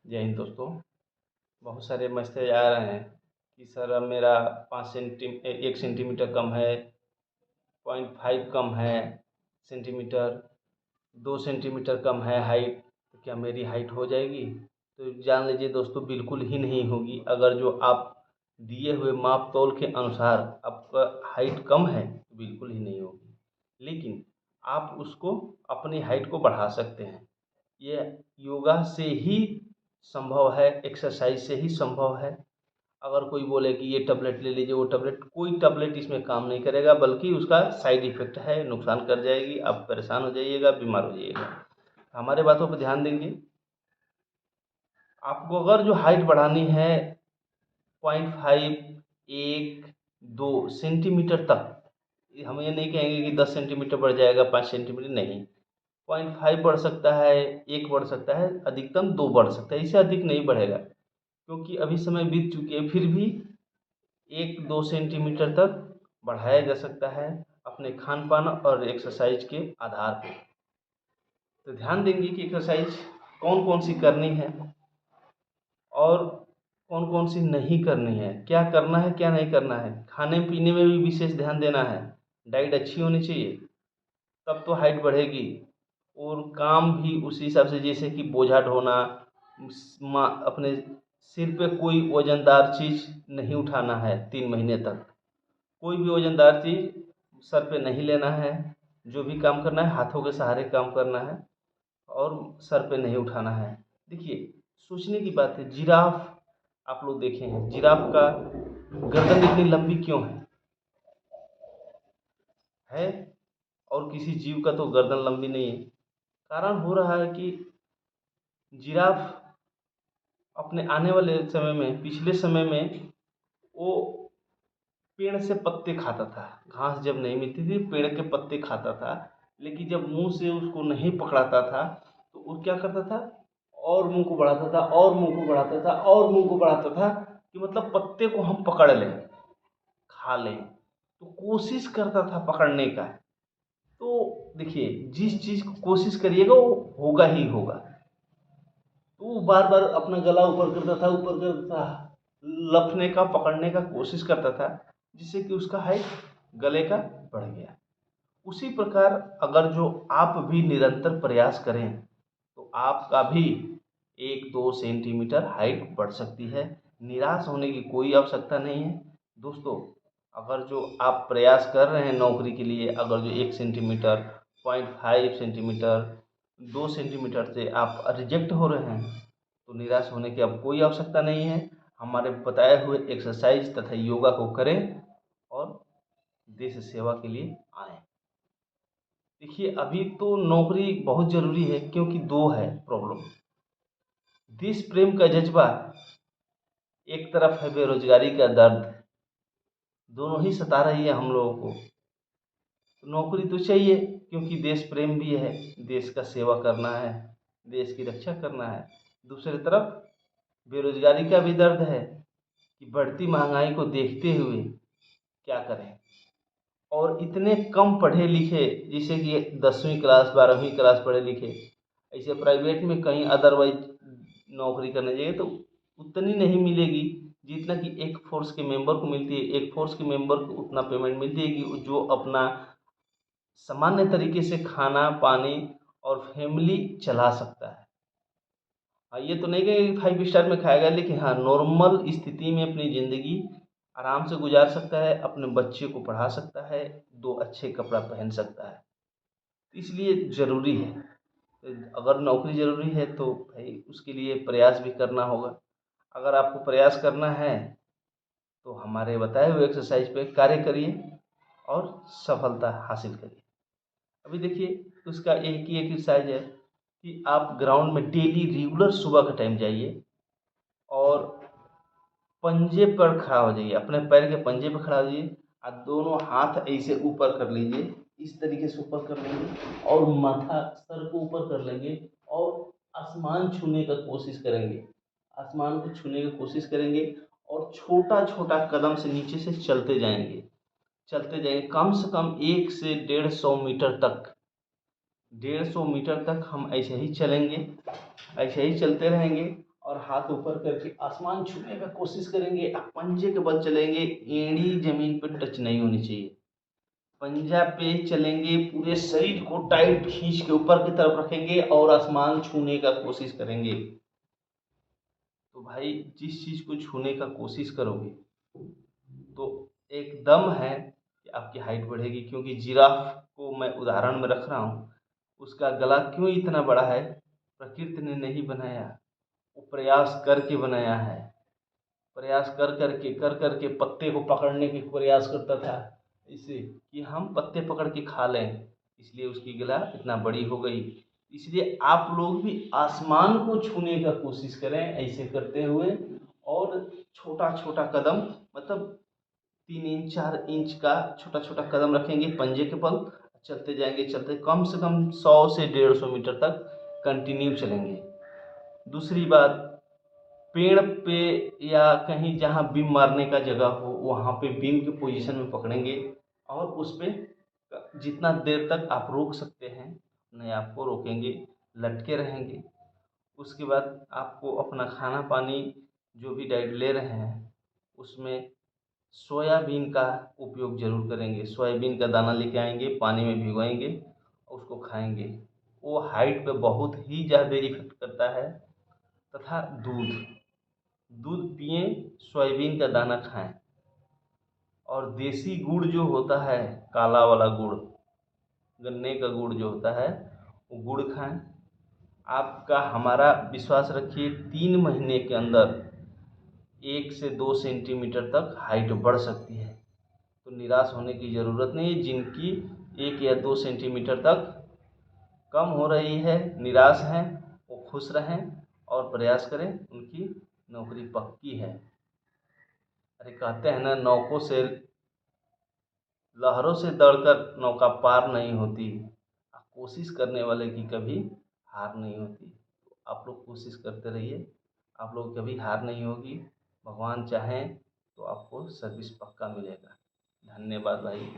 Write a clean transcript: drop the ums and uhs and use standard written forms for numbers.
जय हिंद दोस्तों। बहुत सारे मैसेज आ रहे हैं कि सर अब मेरा 1 सेंटीमीटर कम है, 0.5 कम है सेंटीमीटर, 2 सेंटीमीटर कम है हाइट, तो क्या मेरी हाइट हो जाएगी? तो जान लीजिए दोस्तों, बिल्कुल ही नहीं होगी। अगर जो आप दिए हुए माप तौल के अनुसार आपका हाइट कम है तो बिल्कुल ही नहीं होगी। लेकिन आप उसको अपनी हाइट को बढ़ा सकते हैं। ये योगा से ही संभव है, एक्सरसाइज से ही संभव है। अगर कोई बोले कि ये टैबलेट ले लीजिए, वो टैबलेट, कोई टैबलेट इसमें काम नहीं करेगा, बल्कि उसका साइड इफ़ेक्ट है, नुकसान कर जाएगी, आप परेशान हो जाइएगा, बीमार हो जाइएगा। हमारे बातों पर ध्यान देंगे। आपको अगर जो हाइट बढ़ानी है 0.5, 1, 2 सेंटीमीटर तक, हम ये नहीं कहेंगे कि 10 सेंटीमीटर बढ़ जाएगा, 5 सेंटीमीटर नहीं। 0.5 बढ़ सकता है, 1 बढ़ सकता है, अधिकतम 2 बढ़ सकता है, इससे अधिक नहीं बढ़ेगा। क्योंकि अभी समय बीत चुकी है, फिर भी 1-2 सेंटीमीटर तक बढ़ाया जा सकता है अपने खान पान और एक्सरसाइज के आधार पर। तो ध्यान देंगे कि एक्सरसाइज कौन कौन सी करनी है और कौन कौन सी नहीं करनी है, क्या करना है क्या नहीं करना है। खाने पीने में भी विशेष ध्यान देना है। डाइट अच्छी होनी चाहिए, तब तो हाइट बढ़ेगी। और काम भी उसी हिसाब से, जैसे कि बोझा ढोना, अपने सिर पे कोई वजनदार चीज़ नहीं उठाना है 3 महीने तक। कोई भी वजनदार चीज़ सर पे नहीं लेना है। जो भी काम करना है हाथों के सहारे काम करना है और सर पे नहीं उठाना है। देखिए, सोचने की बात है, जिराफ आप लोग देखे हैं, जिराफ का गर्दन इतनी लंबी क्यों है? और किसी जीव का तो गर्दन लंबी नहीं है। कारण हो रहा है कि जिराफ अपने आने वाले समय में, पिछले समय में, वो पेड़ से पत्ते खाता था। घास जब नहीं मिलती थी, पेड़ के पत्ते खाता था। लेकिन जब मुंह से उसको नहीं पकड़ाता था तो वो क्या करता था, और मुंह को बढ़ाता था, और मुंह को बढ़ाता था, और मुंह को बढ़ाता था, कि मतलब पत्ते को हम पकड़ लें, खा लें। तो कोशिश करता था पकड़ने का। तो देखिए, जिस चीज़ को कोशिश करिएगा वो होगा ही होगा। तो वो बार बार अपना गला ऊपर करता था, ऊपर करता था, लपने का, पकड़ने का कोशिश करता था, जिससे कि उसका हाइट गले का बढ़ गया। उसी प्रकार अगर जो आप भी निरंतर प्रयास करें तो आपका भी 1-2 सेंटीमीटर हाइट बढ़ सकती है। निराश होने की कोई आवश्यकता नहीं है दोस्तों। अगर जो आप प्रयास कर रहे हैं नौकरी के लिए, अगर जो 1 सेंटीमीटर, 0.5 सेंटीमीटर, 2 सेंटीमीटर से आप रिजेक्ट हो रहे हैं तो निराश होने की अब कोई आवश्यकता नहीं है। हमारे बताए हुए एक्सरसाइज तथा योगा को करें और देश सेवा के लिए आएँ। देखिए, अभी तो नौकरी बहुत ज़रूरी है, क्योंकि दो है प्रॉब्लम। देश प्रेम का जज्बा, एक तरफ है बेरोजगारी का दर्द, दोनों ही सता रही है हम लोगों को। तो नौकरी तो चाहिए, क्योंकि देश प्रेम भी है, देश का सेवा करना है, देश की रक्षा करना है। दूसरी तरफ बेरोजगारी का भी दर्द है कि बढ़ती महंगाई को देखते हुए क्या करें। और इतने कम पढ़े लिखे, जैसे कि 10वीं क्लास 12वीं क्लास पढ़े लिखे, ऐसे प्राइवेट में कहीं अदरवाइज नौकरी करने जाइए तो उतनी नहीं मिलेगी जितना कि एक फोर्स के मेंबर को मिलती है। एक फोर्स के मेंबर को उतना पेमेंट मिलती है कि जो अपना सामान्य तरीके से खाना पानी और फैमिली चला सकता है। हाँ, ये तो नहीं कहेंगे कि 5 स्टार में खाएगा, लेकिन हाँ, नॉर्मल स्थिति में अपनी ज़िंदगी आराम से गुजार सकता है, अपने बच्चे को पढ़ा सकता है, 2 अच्छे कपड़ा पहन सकता है। इसलिए ज़रूरी है। अगर नौकरी ज़रूरी है तो भाई उसके लिए प्रयास भी करना होगा। अगर आपको प्रयास करना है तो हमारे बताए हुए एक्सरसाइज पे कार्य करिए और सफलता हासिल करिए। अभी देखिए, उसका एक ही एक्सरसाइज है कि आप ग्राउंड में डेली रेगुलर सुबह का टाइम जाइए और पंजे पर खड़ा हो जाइए, अपने पैर के पंजे पर खड़ा हो जाइए और दोनों हाथ ऐसे ऊपर कर लीजिए, इस तरीके से ऊपर कर लेंगे और माथा, सर को ऊपर कर लेंगे और आसमान छूने का कोशिश करेंगे। आसमान को छूने की कोशिश करेंगे और छोटा छोटा कदम से नीचे से चलते जाएंगे, चलते जाएंगे, कम से कम 1 से 150 मीटर तक। 150 मीटर तक हम ऐसे ही चलेंगे, ऐसे ही चलते रहेंगे और हाथ ऊपर करके आसमान छूने का कोशिश करेंगे। आप पंजे के बल चलेंगे, एड़ी जमीन पर टच नहीं होनी चाहिए। पंजा पे चलेंगे, पूरे शरीर को टाइट खींच के ऊपर की तरफ रखेंगे और आसमान छूने का कोशिश करेंगे। तो भाई जिस चीज़ को छूने का कोशिश करोगे तो एक दम है कि आपकी हाइट बढ़ेगी। क्योंकि जिराफ को मैं उदाहरण में रख रहा हूँ, उसका गला क्यों इतना बड़ा है? प्रकृति ने नहीं बनाया, वो प्रयास करके बनाया है। प्रयास कर करके पत्ते को पकड़ने की प्रयास करता था, इससे कि हम पत्ते पकड़ के खा लें, इसलिए उसकी गला इतना बड़ी हो गई। इसलिए आप लोग भी आसमान को छूने का कोशिश करें ऐसे करते हुए, और छोटा छोटा कदम, मतलब 3 इंच 4 इंच का छोटा छोटा कदम रखेंगे पंजे के बल, चलते जाएंगे, चलते कम से कम 100 से 150 मीटर तक कंटिन्यू चलेंगे। दूसरी बात, पेड़ पे या कहीं जहाँ बीम मारने का जगह हो वहाँ पे बीम के पोजीशन में पकड़ेंगे और उस पे जितना देर तक आप रोक सकते हैं अपने आप को रोकेंगे, लटके रहेंगे। उसके बाद आपको अपना खाना पानी जो भी डाइट ले रहे हैं उसमें सोयाबीन का उपयोग ज़रूर करेंगे। सोयाबीन का दाना लेके आएंगे, पानी में भिगोएंगे, उसको खाएंगे। वो हाइट पे बहुत ही ज़्यादा इफेक्ट करता है। तथा दूध दूध पिएं, सोयाबीन का दाना खाएं, और देसी गुड़ जो होता है, काला वाला गुड़, गन्ने का गुड़ जो होता है वो गुड़ खाएं। आपका हमारा विश्वास रखिए, 3 महीने के अंदर 1 से 2 सेंटीमीटर तक हाइट बढ़ सकती है। तो निराश होने की ज़रूरत नहीं है। जिनकी 1 या 2 सेंटीमीटर तक कम हो रही है, निराश हैं, वो खुश रहें और प्रयास करें, उनकी नौकरी पक्की है। अरे कहते हैं ना, नौकों से लहरों से दौड़कर नौका पार नहीं होती, कोशिश करने वाले की कभी हार नहीं होती। तो आप लोग कोशिश करते रहिए, आप लोग कभी हार नहीं होगी। भगवान चाहें तो आपको सर्विस पक्का मिलेगा। धन्यवाद भाई।